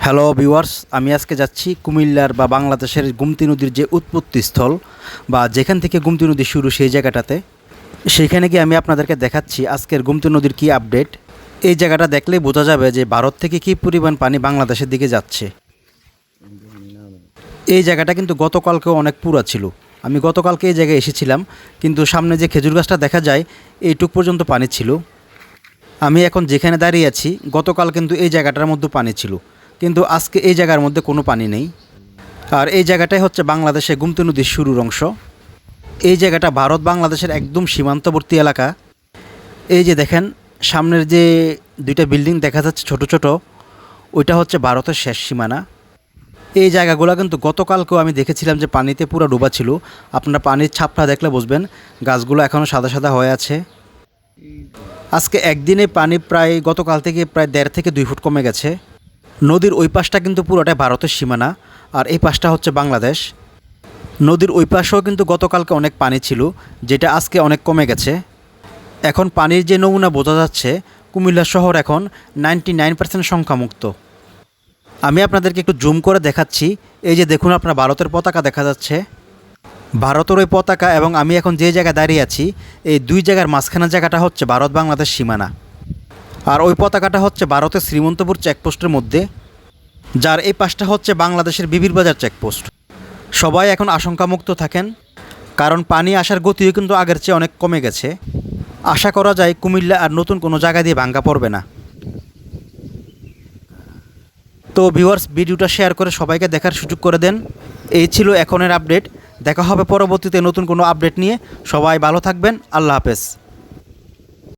Hello viewers, আমি আজকে যাচ্ছি কুমিল্লার বা বাংলাদেশের গুমতি নদীর যে উৎপত্তিস্থল বা যেখান থেকে গুমতি নদী শুরু সেই জায়গাটাতে। সেইখানে গিয়ে আমি আপনাদেরকে দেখাচ্ছি আজকের গুমতি নদীর কী আপডেট। এই জায়গাটা দেখলেই বোঝা যাবে যে ভারত থেকে কী পরিমাণ পানি বাংলাদেশের দিকে যাচ্ছে। এই জায়গাটা কিন্তু গতকালকেও অনেক পুরা ছিল। আমি গতকালকে এই জায়গায় এসেছিলাম, কিন্তু সামনে যে খেজুর গাছটা দেখা যায় এইটুক পর্যন্ত পানি ছিল। আমি এখন যেখানে দাঁড়িয়ে আছি গতকাল কিন্তু এই জায়গাটার মধ্যে পানি ছিল, কিন্তু আজকে এই জায়গার মধ্যে কোনো পানি নেই। আর এই জায়গাটাই হচ্ছে বাংলাদেশে গুমতি নদীর শুরুর অংশ। এই জায়গাটা ভারত বাংলাদেশের একদম সীমান্তবর্তী এলাকা। এই যে দেখেন সামনের যে দুইটা বিল্ডিং দেখা যাচ্ছে ছোট ছোট, ওইটা হচ্ছে ভারতের শেষ সীমানা। এই জায়গাগুলো কিন্তু গতকালকেও আমি দেখেছিলাম যে পানিতে পুরো ডোবা ছিল। আপনারা পানির ছাপটা দেখলে বুঝবেন গাছগুলো এখনও সাদা সাদা হয়ে আছে। আজকে একদিনে পানি প্রায় গতকাল থেকে প্রায় 1.5 থেকে 2 ফুট কমে গেছে। নদীর ওই পাশটা কিন্তু পুরোটাই ভারতের সীমানা, আর এই পাশটা হচ্ছে বাংলাদেশ। নদীর ওই পাশেও কিন্তু গতকালকে অনেক পানি ছিল, যেটা আজকে অনেক কমে গেছে। এখন পানির যে নমুনা বোঝা যাচ্ছে কুমিল্লা শহর এখন 99% সংখ্যামুক্ত। আমি আপনাদেরকে একটু জুম করে দেখাচ্ছি। এই যে দেখুন, আপনার ভারতের পতাকা দেখা যাচ্ছে। ভারতের ওই পতাকা এবং আমি এখন যে জায়গায় দাঁড়িয়ে আছি এই দুই জায়গার মাঝখানের জায়গাটা হচ্ছে ভারত বাংলাদেশ সীমানা। আর ওই পতাকাটা হচ্ছে ভারতের শ্রীমন্তপুর চেকপোস্টের মধ্যে, যার এই পাশটা হচ্ছে বাংলাদেশের বিবির বাজার চেকপোস্ট। সবাই এখন আশঙ্কামুক্ত থাকেন, কারণ পানি আসার গতিও কিন্তু আগের চেয়ে অনেক কমে গেছে। আশা করা যায় কুমিল্লা আর নতুন কোনো জায়গা দিয়ে ভাঙ্গা পড়বে না। তো ভিউয়ার্স, ভিডিওটা শেয়ার করে সবাইকে দেখার সুযোগ করে দেন। এই ছিল এখনের আপডেট। দেখা হবে পরবর্তীতে নতুন কোনো আপডেট নিয়ে। সবাই ভালো থাকবেন। আল্লাহ হাফেজ।